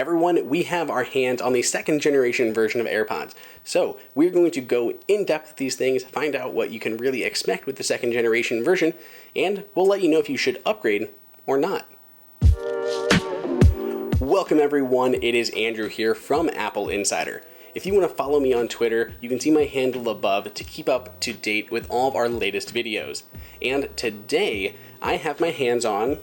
Everyone, we have our hands on the second generation version of AirPods. So we're going to go in depth with these things, find out what you can really expect with the second generation version, and we'll let you know if you should upgrade or not. Welcome everyone, it is Andrew here from AppleInsider. If you want to follow me on Twitter, you can see my handle above to keep up to date with all of our latest videos. And today, I have my hands on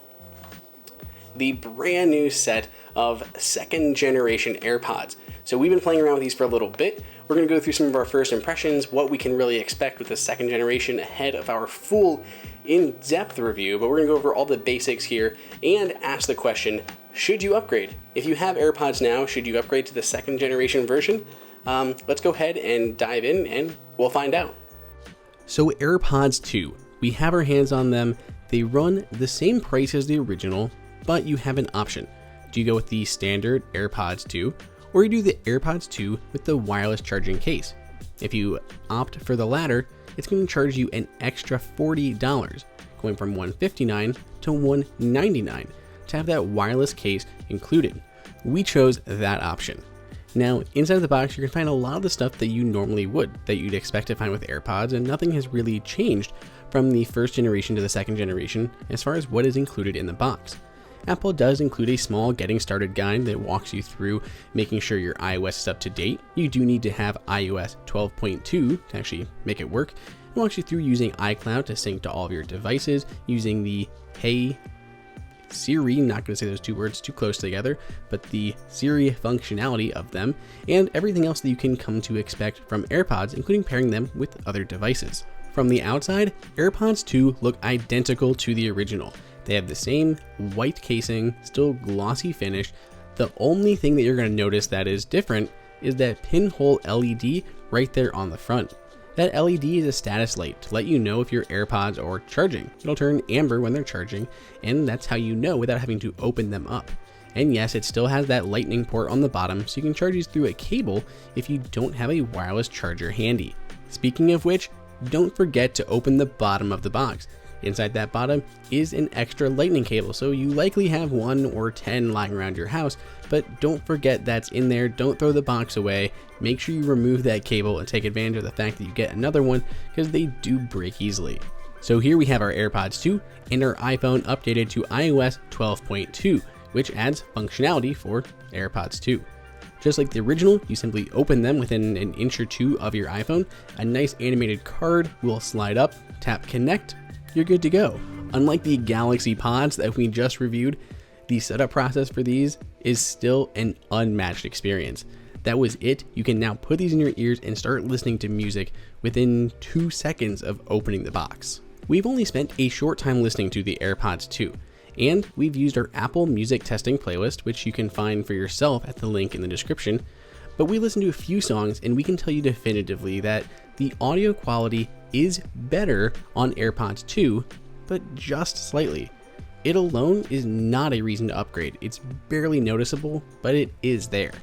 the brand new set of second generation AirPods. So we've been playing around with these for a little bit. We're going to go through some of our first impressions, what we can really expect with the second generation ahead of our full in-depth review, but we're going to go over all the basics here and ask the question, should you upgrade? If you have AirPods now, should you upgrade to the second generation version? Let's go ahead and dive in and we'll find out. So AirPods 2, we have our hands on them. They run the same price as the original, but you have an option. Do you go with the standard AirPods 2, or you do the AirPods 2 with the wireless charging case? If you opt for the latter, it's going to charge you an extra $40, going from $159 to $199 to have that wireless case included. We chose that option. Now, inside the box, you're going to find a lot of the stuff that you normally would, that you'd expect to find with AirPods, and nothing has really changed from the first generation to the second generation as far as what is included in the box. Apple does include a small getting started guide that walks you through making sure your iOS is up to date. You do need to have iOS 12.2 to actually make it work. It walks you through using iCloud to sync to all of your devices, using the Hey Siri, not going to say those two words too close together, but the Siri functionality of them, and everything else that you can come to expect from AirPods, including pairing them with other devices. From the outside, AirPods 2 look identical to the original. They have the same white casing, still glossy finish. The only thing that you're going to notice that is different is that pinhole LED right there on the front. That LED is a status light to let you know if your AirPods are charging. It'll turn amber when they're charging, and that's how you know without having to open them up. And yes, it still has that lightning port on the bottom, so you can charge these through a cable if you don't have a wireless charger handy. Speaking of which, don't forget to open the bottom of the box. Inside that bottom is an extra lightning cable, so you likely have 1 or 10 lying around your house, but don't forget that's in there. Don't throw the box away. Make sure you remove that cable and take advantage of the fact that you get another one, because they do break easily. So here we have our AirPods 2 and our iPhone updated to iOS 12.2, which adds functionality for AirPods 2. Just like the original, you simply open them within an inch or two of your iPhone. A nice animated card will slide up, tap connect, you're good to go. Unlike the Galaxy Pods that we just reviewed, the setup process for these is still an unmatched experience. That was it. You can now put these in your ears and start listening to music within 2 seconds of opening the box. We've only spent a short time listening to the AirPods 2, and we've used our Apple Music testing playlist, which you can find for yourself at the link in the description. But we listened to a few songs, and we can tell you definitively that the audio quality is better on AirPods 2, but just slightly. It alone is not a reason to upgrade. It's barely noticeable, but it is there.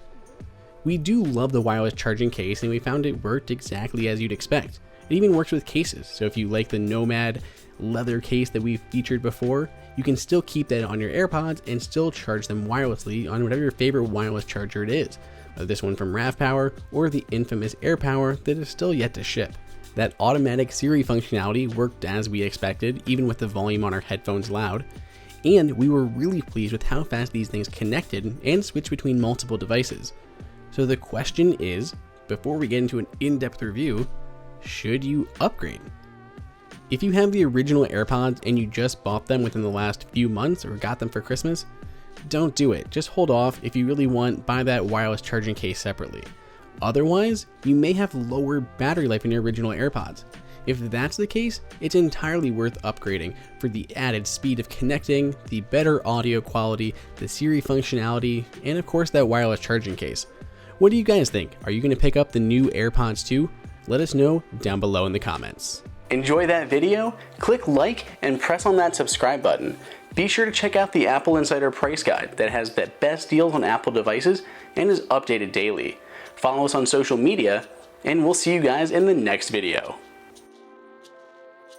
We do love the wireless charging case, and we found it worked exactly as you'd expect. It even works with cases, so if you like the Nomad leather case that we've featured before, you can still keep that on your AirPods and still charge them wirelessly on whatever your favorite wireless charger it is, whether this one from RAVPower or the infamous AirPower that is still yet to ship. That automatic Siri functionality worked as we expected, even with the volume on our headphones loud, and we were really pleased with how fast these things connected and switched between multiple devices. So the question is, before we get into an in-depth review, should you upgrade? If you have the original AirPods and you just bought them within the last few months or got them for Christmas, don't do it. Just hold off. If you really want, buy that wireless charging case separately. Otherwise, you may have lower battery life in your original AirPods. If that's the case, it's entirely worth upgrading for the added speed of connecting, the better audio quality, the Siri functionality, and of course that wireless charging case. What do you guys think? Are you going to pick up the new AirPods 2? Let us know down below in the comments. Enjoy that video? Click like and press on that subscribe button. Be sure to check out the Apple Insider price guide that has the best deals on Apple devices and is updated daily. Follow us on social media, and we'll see you guys in the next video.